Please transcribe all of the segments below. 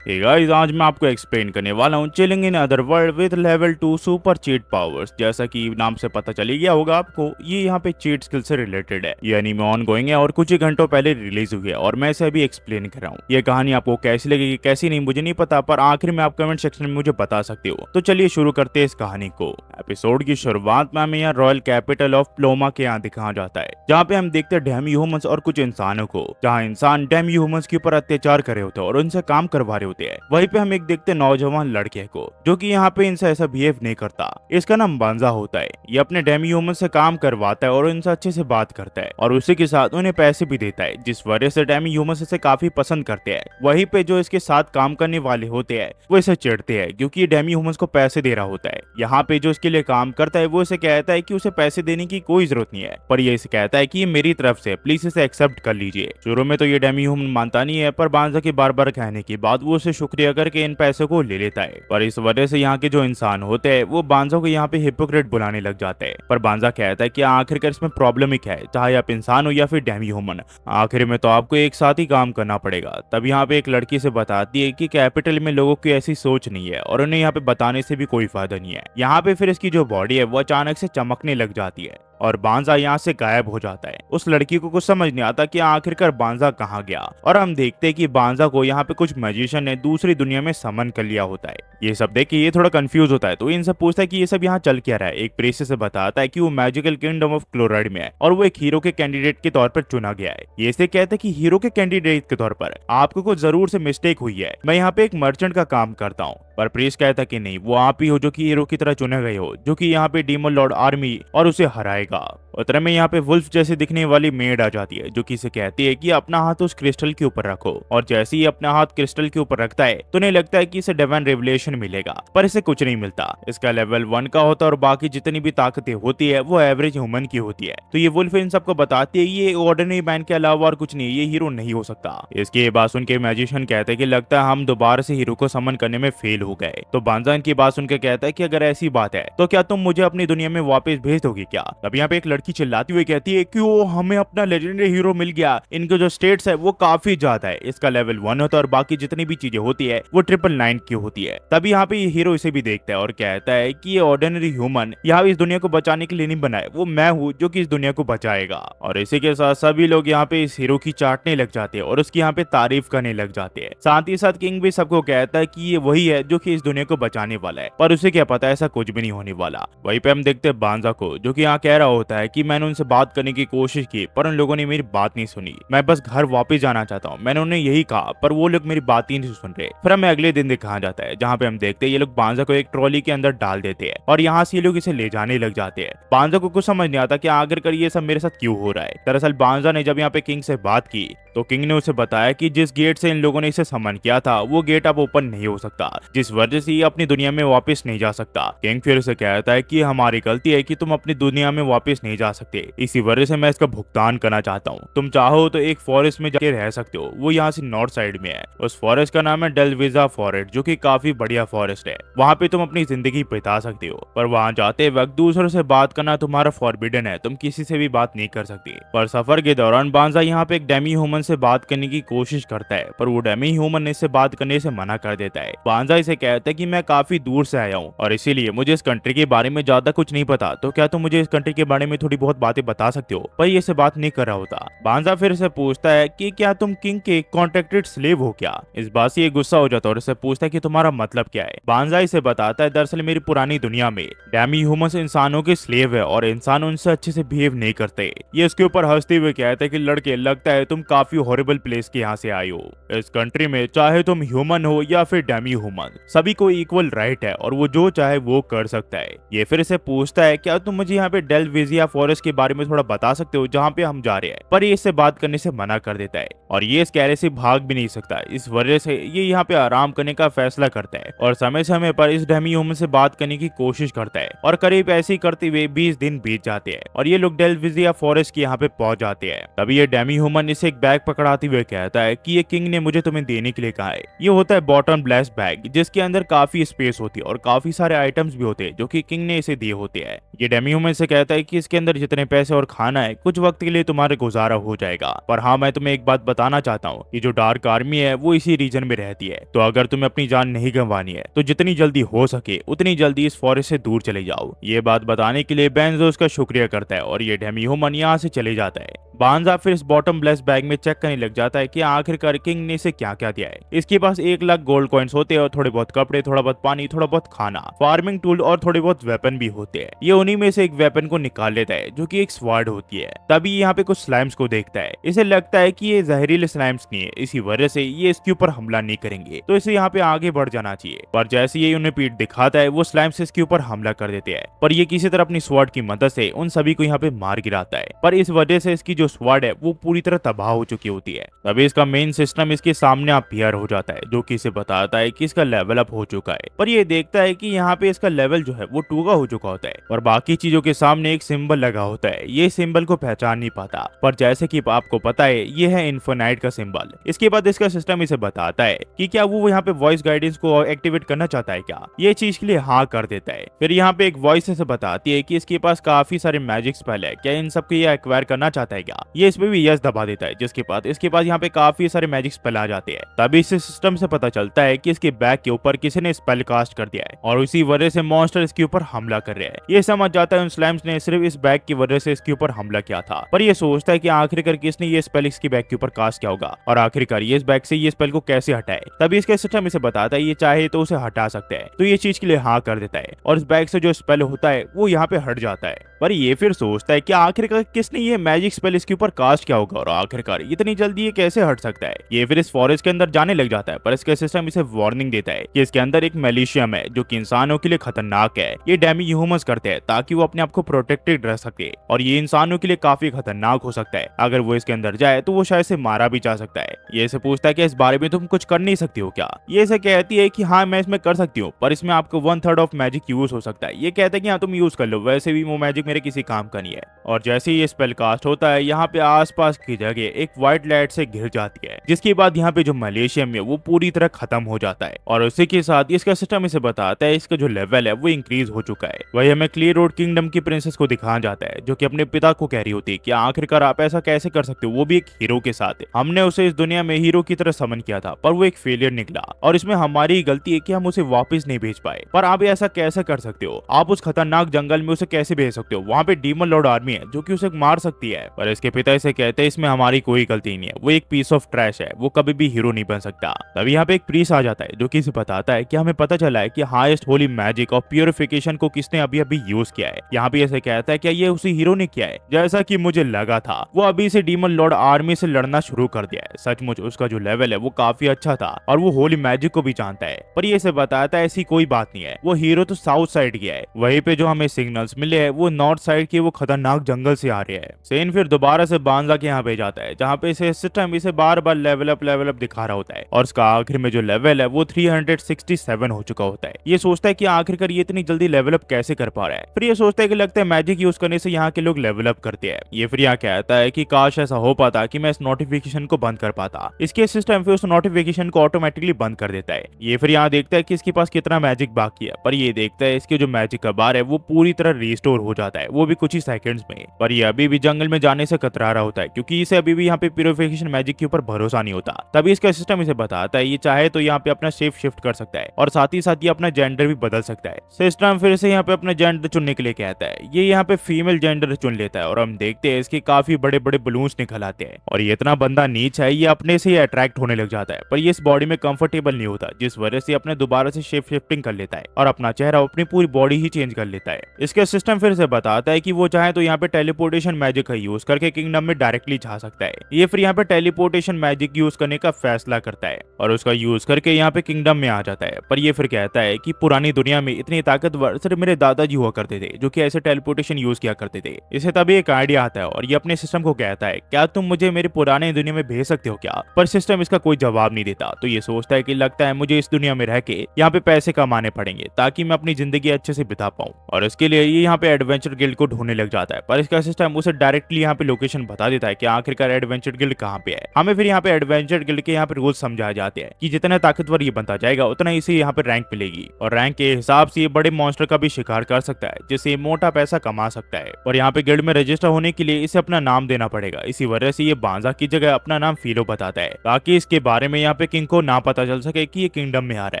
Hey guys, आज मैं आपको एक्सप्लेन करने वाला हूँ chilling in other world with level 2 super cheat powers. जैसा कि नाम से पता चल ही गया होगा आपको, ये यहाँ पे चीट स्किल से रिलेटेड है। ये एनीमे ऑन गोइंग है और कुछ ही घंटों पहले रिलीज हुई है और मैं इसे अभी एक्सप्लेन कर रहा हूँ। ये कहानी आपको कैसी लगेगी कैसी नहीं मुझे नहीं पता, पर आखिर में आप कमेंट सेक्शन में मुझे बता सकते हो। तो चलिए शुरू करते हैं इस कहानी को। एपिसोड की शुरुआत में हमें यहाँ रॉयल कैपिटल ऑफ प्लोमा के यहाँ दिखाया जाता है, जहाँ पे हम देखते हैं डेमी ह्यूमंस और कुछ इंसानों को, जहाँ इंसान डेमी ह्यूमंस के ऊपर अत्याचार कर रहे होते हैं और उनसे काम करवा रहे होते हैं। वहीं पे हम एक देखते हैं नौजवान लड़के को, जो कि यहाँ पे इनसे ऐसा बिहेव नहीं करता। इसका नाम बांजा होता है। ये अपने डेमी ह्यूमन से काम करवाता है और इनसे अच्छे से बात करता है और उसी के साथ उन्हें पैसे भी देता है, जिस वजह से डेमी ह्यूमन इसे काफी पसंद करते हैं। वहीं पे जो इसके साथ काम करने वाले होते हैं वो इसे चिढ़ते हैं, क्योंकि ये डेमी ह्यूमंस को पैसे दे रहा होता है। यहाँ पे जो इसके लिए काम करता है वो इसे कहता है कि उसे पैसे देने की कोई जरूरत नहीं है, पर ये इसे कहता है कि ये मेरी तरफ से, प्लीज इसे एक्सेप्ट कर लीजिए। शुरू में तो ये डेमी ह्यूमन मानता नहीं है, पर बांजा के बार बार कहने के बाद वो उसे शुक्रिया करके इन पैसों को ले लेता है। पर इस वजह से यहाँ के जो इंसान होते हैं वो बांजा को यहाँ पे हिपोक्रेट बुलाने लग जाते हैं। पर बांजा कहता है कि आखिरकार इसमें प्रॉब्लम ही क्या है, चाहे आप इंसान हो या फिर डेमी ह्यूमन, आखिर में तो आपको एक साथ ही काम करना पड़ेगा। तब यहाँ पे एक लड़की से बताती है कि कैपिटल में लोगों की ऐसी सोच नहीं है और उन्हें यहाँ पे बताने से भी कोई फायदा नहीं है। यहाँ पे फिर इसकी जो बॉडी है वो अचानक से चमकने लग जाती है और बांजा यहाँ से गायब हो जाता है। उस लड़की को कुछ समझ नहीं आता कि आखिरकार बांजा कहाँ गया, और हम देखते हैं कि बांजा को यहाँ पे कुछ मैजिशियन ने दूसरी दुनिया में समन कर लिया होता है। ये सब देख के ये थोड़ा कंफ्यूज होता है, तो इनसे पूछता है कि ये सब यहाँ चल क्या रहा है। एक प्रीस्ट से बताता है कि वो मैजिकल किंगडम ऑफ क्लोराइड में है और वो एक हीरो के कैंडिडेट के तौर पर चुना गया है। ये से कहते हैं कि हीरो के कैंडिडेट के तौर पर आपको कुछ जरूर से मिस्टेक हुई है, मैं यहाँ पे एक मर्चेंट का काम करता हूँ। पर प्रीस्ट कहता कि नहीं, वो आप ही हो जो कि हीरो की तरह चुने गए हो, जो कि यहाँ पे डीमन लॉर्ड आर्मी और उसे हराएगा। उतरे में यहाँ पे वुल्फ जैसे दिखने वाली मेड आ जाती है, जो कि इसे कहती है कि अपना हाथ उस क्रिस्टल के ऊपर रखो। और जैसे ही अपना हाथ क्रिस्टल के ऊपर रखता है तो उन्हें लगता है कि इसे डिवाइन रेवलेशन मिलेगा, पर इसे कुछ नहीं मिलता। इसका लेवल 1 का होता है और बाकी जितनी भी ताकतें होती है वो एवरेज ह्यूमन की होती है। तो ये वुल्फ इन सबको बताती है ये ऑर्डिनरी मैन के अलावा और कुछ नहीं, ये हीरो नहीं हो सकता। इसकी ये बात सुन के मैजिशियन कहते हैं कि लगता है हम दोबारा से हीरो को समन करने में फेल हो गए। तो बांजा इनकी बात सुन के कहता है कि अगर ऐसी बात है तो क्या तुम मुझे अपनी दुनिया में वापस भेज दोगे क्या। तब यहाँ पे एक लड़की चिल्लाती हुई कहती है कि वो हमें अपना लेजेंडरी हीरो मिल गया, इनके जो स्टेट्स है वो काफी ज्यादा है। इसका लेवल 1 होता है और बाकी जितनी भी चीजें होती है वो 999 की होती है। तभी यहाँ पे ये हीरो इसे भी देखता है और कहता है कि ये ऑर्डिनरी ह्यूमन यहाँ इस दुनिया को बचाने के लिए नहीं बना है, वो मैं हूँ जो कि इस दुनिया को बचाएगा। और इसी के साथ सभी लोग यहाँ पे इस हीरो की चाटने लग जाते हैं और उसकी यहाँ पे तारीफ करने लग जाते हैं। साथ ही साथ किंग भी सबको कहता है कि ये वही है जो कि इस दुनिया को बचाने वाला है, पर उसे क्या पता ऐसा कुछ भी नहीं होने वाला। वहीं पे हम देखते हैं बांजा को, जो कि यहाँ कह रहा होता है कि मैंने उनसे बात करने की कोशिश की पर उन लोगों ने मेरी बात नहीं सुनी, मैं बस घर वापस जाना चाहता हूँ, मैंने उन्हें यही कहा पर वो लोग मेरी बात ही नहीं सुन रहे। फिर हमें अगले दिन दिखाया जाता है, जहाँ पे हम देखते हैं ये लोग बांजा को एक ट्रॉली के अंदर डाल देते हैं और यहाँ से ये लोग इसे ले जाने लग जाते हैं। बांजा को कुछ समझ नहीं आता कि आखिरकार ये सब मेरे साथ क्यों हो रहा है। दरअसल बांजा ने जब यहाँ पे किंग से बात की तो किंग ने उसे बताया कि जिस गेट से इन लोगों ने इसे समन किया था वो गेट अब ओपन नहीं हो सकता, जिस वजह से ये अपनी दुनिया में वापस नहीं जा सकता। किंग फिर से कहता है कि हमारी गलती है कि तुम अपनी दुनिया में वापस नहीं जा सकते, इसी वजह से मैं इसका भुगतान करना चाहता हूँ। तुम चाहो तो एक फॉरेस्ट में जाके रह सकते हो, वो यहाँ से नॉर्थ साइड में है। उस फॉरेस्ट का नाम है डेलविजा फॉरेस्ट, जो कि काफी बढ़िया फॉरेस्ट है। वहाँ पे तुम अपनी जिंदगी बिता सकते हो, पर वहाँ जाते वक्त दूसरों से बात करना तुम्हारा फॉरबिडन है, तुम किसी से भी बात नहीं कर सकते। पर सफर के दौरान बांजा यहाँ पे एक डेमी ह्यूमन से बात करने की कोशिश करता है, पर वो डेमी ह्यूमन इससे बात करने से मना कर देता है। बांजा इसे कहता है कि मैं काफी दूर से आया हूँ और इसीलिए मुझे इस कंट्री के बारे में ज्यादा कुछ नहीं पता, तो क्या तुम मुझे इस कंट्री के बारे में थोड़ी बहुत बातें बता सकते हो। पर ये से बात नहीं कर रहा होता। बांजा फिर से पूछता है कि क्या तुम किंग के कॉन्ट्रैक्टेड स्लेव हो क्या। इस बात से ये गुस्सा हो जाता है और इससे पूछता है कि तुम्हारा मतलब क्या है। बांजा इसे बताता है दरअसल मेरी पुरानी दुनिया में डेमी ह्यूमंस इंसानों के स्लेव है और इंसान उनसे अच्छे से बिहेव नहीं करते। ये इसके ऊपर हंसते हुए कहता है कि लड़के लगता है तुम काफी हॉरिबल प्लेस के यहाँ से आए हो। इस कंट्री में चाहे तुम ह्यूमन हो या फिर डेमी ह्यूमन, सभी को इक्वल राइट है और वो जो चाहे वो कर सकता है। ये फिर से पूछता है क्या तुम मुझे यहाँ पे डेलविजिया फॉरेस्ट के बारे में थोड़ा बता सकते हो जहाँ पे हम जा रहे हैं। पर ये इससे बात करने से मना कर देता है और ये इस कैरे से भाग भी नहीं सकता। इस वजह से ये यहाँ पे आराम करने का फैसला करता है और समय समय पर इस डेमी ह्यूमन से बात करने की कोशिश करता है। और करीब ऐसे ही करते हुए 20 दिन बीत जाते हैं और ये लोग डेलविजिया फॉरेस्ट के यहाँ पे पहुंच जाते हैं। तभी ये डेमी ह्यूमन इसे एक बैग बैग पकड़ाते हुए कहता है कि ये किंग ने मुझे तुम्हें देने के लिए कहा है। ये होता है बॉटम ब्लास्ट बैग, जिसके अंदर काफी स्पेस होती है और काफी सारे आइटम्स भी होते हैं जो कि किंग ने इसे दिए होते हैं। ये डेमी ह्यूमन से कहता है कि इसके अंदर जितने पैसे और खाना है कुछ वक्त के लिए तुम्हारे गुजारा हो जाएगा, पर हाँ मैं तुम्हें एक बात बताना चाहता हूँ, ये जो डार्क आर्मी है वो इसी रीजन में रहती है, तो अगर तुम्हें अपनी जान नहीं गंवानी है तो जितनी जल्दी हो सके उतनी जल्दी इस फॉरेस्ट से दूर चले जाओ। ये बात बताने के लिए बेंजो उसका शुक्रिया करता है और ये डेमी ह्यूमन यहाँ से चले जाता है। बांजा फिर इस बॉटम ब्लास्ट बैग में चेक करने लग जाता है कि आखिरकार किंग ने इसे क्या क्या दिया है। इसके पास 1 लाख गोल्ड कॉइन्स होते हैं और थोड़े बहुत कपड़े, थोड़ा बहुत पानी, थोड़ा बहुत खाना, फार्मिंग टूल और थोड़े बहुत वेपन भी होते हैं। ये उन्हीं में से एक वेपन को निकाल लेता है जो कि एक स्वार्ड होती है। तभी यहाँ पे कुछ स्लाइम्स को देखता है। इसे लगता है कि ये जहरीले स्लाइम्स नहीं है, इसी वजह से ये इसके ऊपर हमला नहीं करेंगे, तो इसे यहाँ पे आगे बढ़ जाना चाहिए। पर जैसे ये उन्हें पीठ दिखाता है वो स्लाइम्स इसके ऊपर हमला कर देते हैं, पर ये किसी तरह अपनी स्वार्ड की मदद से उन सभी को यहाँ पे मार गिराता है। पर इस वजह से इसकी जो स्वार्ड है वो पूरी तरह तबाह हो चुकी होती है। तभी इसका मेन सिस्टम इसके सामने अपीयर हो जाता है जो कि इसे बताता है कि इसका लेवल अप हो चुका है। पर ये देखता है कि यहाँ पे इसका लेवल जो है वो 2 का हो चुका होता है और बाकी चीजों के सामने एक सिंबल लगा होता है। ये सिंबल को पहचान नहीं पाता, पर जैसे कि आपको पता है ये है इन्फिनाइट का सिंबल। इसके बाद इसका सिस्टम इसे बताता है कि क्या वो यहाँ पे वॉइस गाइडेंस को एक्टिवेट करना चाहता है क्या। ये चीज के लिए हाँ कर देता है। फिर यहाँ पे एक वॉइस इसे बताती है कि इसके पास काफी सारे मैजिक स्पेल है, क्या इन सबको ये एक्वायर करना चाहता है क्या। ये इसमें भी यस दबा देता है, जिसके बाद इसके पास यहाँ पे काफी सारे मैजिक स्पेल आ जाते हैं। तभी इस सिस्टम से पता चलता है कि इसके बैग के ऊपर किसी ने स्पेल कास्ट कर दिया है और उसी वजह से मॉन्स्टर इसके ऊपर हमला कर रहे हैं। ये समझ जाता है उन स्लाइम्स ने सिर्फ इस बैग की वजह से इसके ऊपर हमला किया था, पर ये सोचता है कि आखिरकार किसने ये स्पेल इसके बैग के ऊपर कास्ट किया होगा और आखिरकार ये इस बैग से ये स्पेल को कैसे हटाए। तभी इसका सिस्टम इसे बताता है ये चाहे तो उसे हटा सकते हैं, तो ये चीज के लिए हाँ कर देता है और इस बैग से जो स्पेल होता है वो यहाँ पे हट जाता है। पर ये फिर सोचता है कि आखिरकार किसने ये मैजिक स्पेल इसके ऊपर कास्ट किया होगा और आखिरकार इतनी जल्दी ये कैसे हट सकता है। ये फिर इस फॉरेस्ट के अंदर जाने लग जाता है, पर इसका सिस्टम इसे वार्निंग देता है कि इसके अंदर एक मेलिशियम है जो कि इंसानों के लिए खतरनाक है। ये डेमी ह्यूमंस करते हैं ताकि वो अपने आप को प्रोटेक्टेड रह सके और ये इंसानों के लिए काफी खतरनाक हो सकता है। अगर वो इसके अंदर जाए तो वो शायद से मारा भी जा सकता है। ये इसे पूछता है कि इस बारे में तुम कुछ कर नहीं सकती हो क्या। ये इसे कहती है कि हाँ मैं इसमें कर सकती हूँ, पर इसमें आपको 1/3 ऑफ मैजिक यूज हो सकता है। ये कहता है कि हाँ तुम यूज कर लो, वैसे भी वो मैजिक मेरे किसी काम का नहीं है। और जैसे ही ये स्पेल कास्ट होता है यहाँ पे आसपास की जगह एक व्हाइट लाइट से घिर जाती है, जिसके बाद यहाँ पे जो मलेशियम है वो पूरी तरह खत्म हो जाता है और उसी के साथ इसका सिस्टम इसे बताता है इसका जो लेवल है वो इंक्रीज हो चुका है। वही हमें क्लियर रोड किंगडम की प्रिंसेस को दिखाया जाता है जो कि अपने पिता को कह रही होती है कि आखिरकार आप ऐसा कैसे कर सकते हो, वो भी एक हीरो के साथ। हमने उसे इस दुनिया में हीरो की तरह समन किया था पर वो एक फेलियर निकला और इसमें हमारी गलती है कि हम उसे वापस नहीं भेज पाए। पर आप ऐसा कैसे कर सकते हो, आप उस खतरनाक जंगल में उसे कैसे भेज सकते हो, वहाँ पे डीमन लॉर्ड आर्मी है जो कि उसे मार सकती है। पर इसके पिता इसे कहते हैं इसमें हमारी कोई गलती नहीं है, वो एक पीस ऑफ ट्रैश है, वो कभी भी हीरो नहीं बन सकता। तभी यहाँ पे एक प्रीस्ट आ जाता है जो कि इसे बताता है कि हमें पता चला है कि हाईएस्ट होली मैजिक और प्योरिफिकेशन को किसने अभी अभी यूज किया है। यहाँ पे ऐसे कहता है क्या ये उसी हीरो ने किया है, जैसा कि मुझे लगा था। वो अभी से डीमन लॉर्ड आर्मी से लड़ना शुरू कर दिया है। सचमुच उसका जो लेवल है वो काफी अच्छा था और वो होली मैजिक को भी जानता है। पर ये इसे बताता है ऐसी कोई बात नहीं है, वो हीरो तो साउथ साइड गया है, वहीं पे जो हमें सिग्नल्स मिले हैं वो नॉर्थ साइड के वो खतरनाक जंगल से आ रहे हैं। सेन फिर दोबारा से बांजा के यहाँ पे जाता है जहाँ पे इसे सिस्टम इसे बार बार लेवल अप दिखा रहा होता है और उसका आखिर में जो लेवल है वो 367 हो चुका होता है। ये सोचता है कि आखिरकार ये इतनी जल्दी लेवल अप कैसे कर पा रहा है। फिर ये सोचता है कि लगता है मैजिक यूज करने से यहाँ के लोग लेवल अप करते हैं। ये फिर यहाँ कहता है कि काश ऐसा हो पाता कि मैं इस नोटिफिकेशन को बंद कर पाता। इसके सिस्टम फिर उस नोटिफिकेशन को ऑटोमेटिकली बंद कर देता है। ये फिर यहाँ देखता है कि इसके पास कितना मैजिक बाकी है, पर ये देखता है इसके जो मैजिक का बार है वो पूरी तरह रिस्टोर हो जाता है, वो भी कुछ ही सेकंड्स में। पर ये अभी भी जंगल में जाने से कतरा रहा होता है क्योंकि इसे अभी भी यहाँ पे प्यूरिफिकेशन मैजिक के ऊपर भरोसा नहीं होता। तभी इसका सिस्टम इसे बताता है ये चाहे तो यहाँ पे अपना शेप शिफ्ट कर सकता है और साथ ही साथ ये अपना जेंडर भी बदल सकता है। सिस्टम फिर से यहाँ पे अपना जेंडर चुनने के लिए कहता है। ये यहाँ पे फीमेल जेंडर चुन लेता है और हम देखते हैं इसके काफी बड़े बड़े बलून्स निकल आते हैं और ये इतना बंदा नीच है, ये अपने से ही अट्रैक्ट होने लग जाता है। पर ये इस बॉडी में कंफर्टेबल नहीं होता, जिस वजह से अपने दोबारा से शेप शिफ्टिंग कर लेता है और अपना चेहरा अपनी पूरी बॉडी ही चेंज कर लेता है। इसका सिस्टम फिर से बताता है कि वो चाहे तो यहाँ पे टेलीपोर्टेशन मैजिक का यूज करके किंगडम में डायरेक्टली जा सकता है। ये फिर यहाँ पे टेलीपोर्टेशन मैजिक यूज करने का फैसला करता है और उसका यूज करके यहाँ पे किंगडम में आ जाता है। पर ये फिर कहता है कि पुरानी दुनिया में इतने ताकतवर सिर्फ मेरे दादाजी हुआ करते थे जो कि ऐसे टेलीपोर्टेशन यूज किया करते थे। इसे तभी एक आइडिया आता है और ये अपने सिस्टम को कहता है क्या तुम मुझे मेरे पुराने दुनिया में भेज सकते हो क्या। पर सिस्टम इसका कोई जवाब नहीं देता। तो ये सोचता है कि लगता है मुझे इस दुनिया में रह के यहाँ पे पैसे कमाने पड़ेंगे ताकि मैं अपनी जिंदगी अच्छे से बिता पाऊँ और इसके लिए ये यहाँ पे एडवेंचर गिल्ड को ढूंढने लग जाता है। पर इसका सिस्टम उसे डायरेक्टली यहाँ पे लोकेशन बता देता है कि आखिरकार एडवेंचर एडवेंचर गिल्ड कहाँ पे है। हमें फिर यहाँ पे एडवेंचर गिल्ड के यहाँ पे रूल्स समझाए जाते हैं कि जितना ताकतवर ये बनता जाएगा उतना इसे यहाँ पे रैंक मिलेगी, और रैंक के हिसाब से ये बड़े मॉन्स्टर का भी शिकार कर सकता है, जिससे मोटा पैसा कमा सकता है। और यहाँ पे गिल्ड में रजिस्टर होने के लिए इसे अपना नाम देना पड़ेगा। इसी वजह से ये बांजा की जगह अपना नाम फीलो बताता है, ताकि इसके बारे में यहाँ पे किंग को ना पता चल सके कि ये किंगडम में आ रहा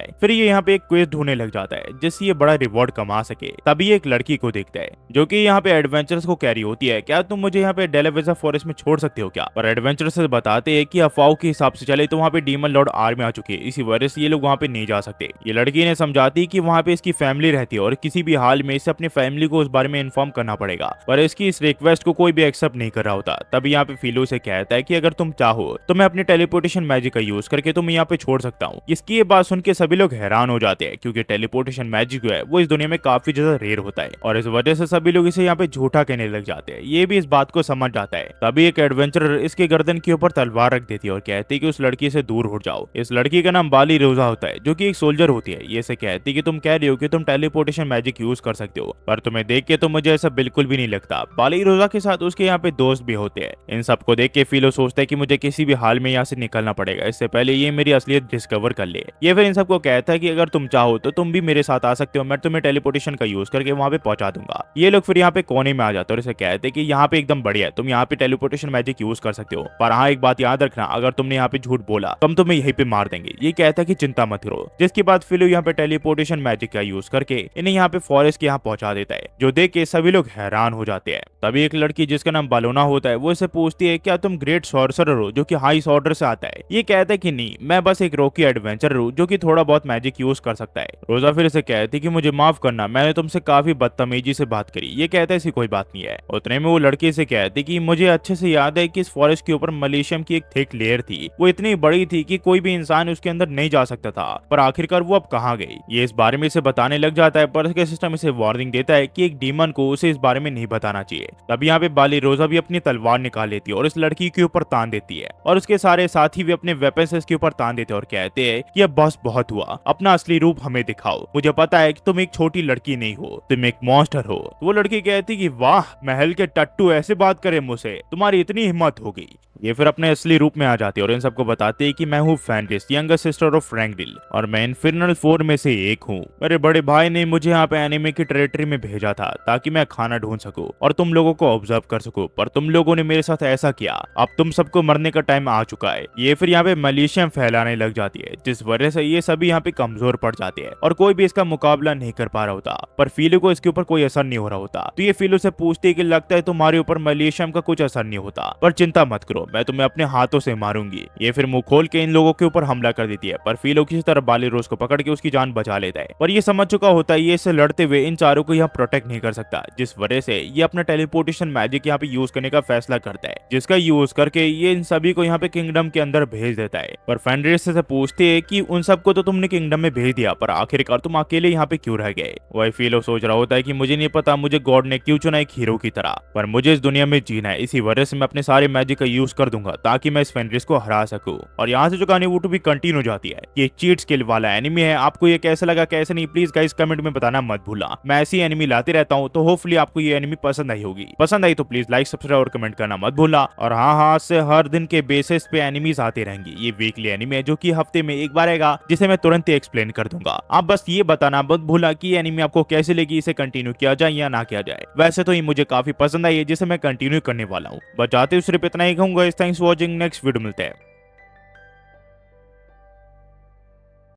है। फिर ये यहाँ पे एक क्वेस्ट ढूंढने लग जाता है जिससे ये बड़ा रिवॉर्ड कमा सके। तभी एक लड़की को देखता है जो कि यहाँ पे एडवेंचर्स को कह रही होती है, क्या तुम मुझे यहाँ पे डेलावेजा फॉरेस्ट में छोड़ सकते हो क्या। पर एडवेंचर्स बताते हैं कि अफवाह के हिसाब से चले तो वहाँ पे डीमन लॉर्ड आर्मी आ चुकी है, इसी वजह से ये लोग वहाँ पे नहीं जा सकते। ये लड़की ने समझाती कि वहाँ पे इसकी फैमिली रहती है और किसी भी हाल में इसे अपनी फैमिली को उस बारे में इन्फॉर्म करना पड़ेगा, पर इसकी इस रिक्वेस्ट को कोई भी एक्सेप्ट नहीं कर रहा होता। तभी यहाँ पे फीलो से कहता है कि अगर तुम चाहो तो मैं अपने टेलीपोर्टेशन मैजिक का यूज करके तुम्हें यहाँ पे छोड़ सकता हूँ। इसकी ये बात सुन के सभी लोग हैरान हो जाते हैं, क्योंकि टेलीपोर्टेशन मैजिक जो है वो इस दुनिया में काफी ज्यादा रेयर होता है, और इस वजह से सभी लोग इसे यहाँ पे झूठा कहने लग जाते हैं। ये भी इस बात को समझ जाता है। तभी एक एडवेंचरर इसके गर्दन के ऊपर तलवार रख देती है और कहती है कि उस लड़की से दूर हो जाओ। इस लड़की का नाम बाली रोजा होता है, जो कि एक सोल्जर होती है। ये से कहती है कि तुम कह रही हो कि तुम टेलीपोर्टेशन मैजिक यूज कर सकते हो, पर तुम्हें देख के तो मुझे ऐसा बिल्कुल भी नहीं लगता। बाली रोजा के साथ उसके यहाँ पे दोस्त भी होते हैं। इन सबको देख के फीलो सोचता है कि मुझे किसी भी हाल में यहाँ से निकलना पड़ेगा, इससे पहले ये मेरी असलियत डिस्कवर कर ले। ये फिर इन सबको कहता है कि अगर तुम चाहो तो तुम भी मेरे साथ आ सकते हो, मैं तुम्हें टेलीपोर्टेशन का यूज करके वहां पे पहुंचा दूंगा। ये लोग फिर यहाँ पे कोने में आ जाते हैं और इसे कहते हैं कि यहाँ पे एकदम बढ़िया है, तुम यहाँ पे टेलीपोर्टेशन मैजिक यूज कर सकते हो, पर हाँ एक बात याद रखना, अगर तुमने यहाँ पे झूठ बोला तो हम तुम्हें यहीं पे मार देंगे। ये कहता है कि चिंता मत करो। जिसके बाद फिलो यहाँ पे टेलीपोर्टेशन मैजिक का यूज करके इन्हें यहाँ पे फॉरेस्ट के यहाँ पहुंचा देता है, जो देख के सभी लोग हैरान हो जाते हैं। तभी एक लड़की जिसका नाम बालोना होता है वो इसे पूछती है, क्या तुम ग्रेट सॉर्सरर हो जो कि हाई ऑर्डर से आता है। ये कहता है कि नहीं, मैं बस एक रॉकी एडवेंचरर हूँ जो कि थोड़ा बहुत मैजिक यूज कर सकता है। रोजा फिर इसे कहती है कि मुझे माफ करना, मैंने तुमसे काफी बदतमीजी से बात करी। ये कहता है ऐसी कोई बात नहीं है। उतने में वो लड़की से कहती कि मुझे अच्छे से याद है कि इस फॉरेस्ट के ऊपर मलेशियम की एक थिक लेयर थी, वो इतनी बड़ी थी कि कोई भी इंसान उसके अंदर नहीं जा सकता था, पर आखिरकार वो अब कहाँ गई। ये इस बारे में इसे बताने लग जाता है, पर इसका सिस्टम इसे वार्निंग देता है कि एक डीमन को उसे इस बारे में नहीं बताना चाहिए। तब यहाँ पे बाली रोजा भी अपनी तलवार निकाल लेती है और इस लड़की के ऊपर तान देती है, और उसके सारे साथी भी अपने वेपन्स इसके ऊपर तान देते हैं और कहते हैं कि अब बस बहुत हुआ, अपना असली रूप हमें दिखाओ। मुझे पता है कि तुम एक छोटी लड़की नहीं हो, तुम एक मॉन्स्टर हो। तो वो लड़की कहती कि वाह, महल के टट्टू ऐसे बात करे मुझसे, तुम्हारी इतनी हिम्मत होगी। ये फिर अपने असली रूप में आ जाती है और इन सबको बताती है कि मैं हूँ फेंरिस, यंगर सिस्टर ऑफ फ्रैंकडिल, और मैं इन्फर्नल 4 में से एक हूँ। मेरे बड़े भाई ने मुझे यहाँ पे एनिमे की टेरिटरी में भेजा था ताकि मैं खाना ढूंढ सकूं और तुम लोगों को ऑब्जर्व कर सकूं, पर तुम लोगों ने मेरे साथ ऐसा किया। अब तुम सबको मरने का टाइम आ चुका है। ये फिर यहाँ पे मलेशियम फैलाने लग जाती है, जिस वजह से ये सभी यहाँ पे कमजोर पड़ जाते हैं और कोई भी इसका मुकाबला नहीं कर पा रहा होता। पर फीलो को इसके ऊपर कोई असर नहीं हो रहा होता। तो ये फीलो से पूछती है कि लगता है तुम्हारे ऊपर मलेशियम का कुछ असर नहीं होता, पर चिंता मत करो, मैं तुम्हें अपने हाथों से मारूंगी। ये फिर मुंह खोल के इन लोगों के ऊपर हमला कर देती है, पर फीलो किसी तरह बाली रोज को पकड़ के उसकी जान बचा लेता है। पर ये समझ चुका होता है ये इससे लड़ते हुए इन चारों को यहाँ प्रोटेक्ट नहीं कर सकता, जिस वजह से ये अपना टेलीपोर्टेशन मैजिक यहाँ पे यूज करने का फैसला करता है, जिसका यूज करके ये इन सभी को यहाँ पे किंगडम के अंदर भेज देता है। पर फेंरिस से पूछते है कि उन सबको तो तुमने किंगडम में भेज दिया, पर आखिरकार तुम अकेले यहाँ पे क्यों रह गए। वही फीलो सोच रहा होता है कि मुझे नहीं पता मुझे गॉड ने क्यों चुना एक हीरो की तरह, पर मुझे इस दुनिया में जीना है, इसी वजह से मैं अपने सारे मैजिक का यूज कर दूंगा ताकि मैं इस फेंरिस को हरा सकूं। और यहाँ से जो कहानी वो टू भी कंटिन्यू हो जाती है। ये चीट स्किल वाला एनिमी है। आपको ये कैसा लगा कैसे नहीं, प्लीज गाइस कमेंट में बताना मत भूलना। मैं ऐसी एनिमी लाते रहता हूँ, तो होपफुली आपको ये एनिमी पसंद आई होगी। पसंद आई तो प्लीज लाइक सब्सक्राइब और कमेंट करना मत भूलना। और हाँ, से हर दिन के बेसिस पे एनिमीज आते रहेंगी। ये वीकली एनिमी है जो कि हफ्ते में एक बार आएगा, जिसे मैं तुरंत ही एक्सप्लेन कर दूंगा। आप बस ये बताना मत भूलना कि एनिमी आपको कैसे लगी, इसे कंटिन्यू किया जाए या ना किया जाए। वैसे तो ये मुझे काफी पसंद आई है, जिसे मैं कंटिन्यू करने वाला हूँ। बस जाते सिर्फ इतना ही कहूंगा। Thanks for watching, next video मिलते हैं।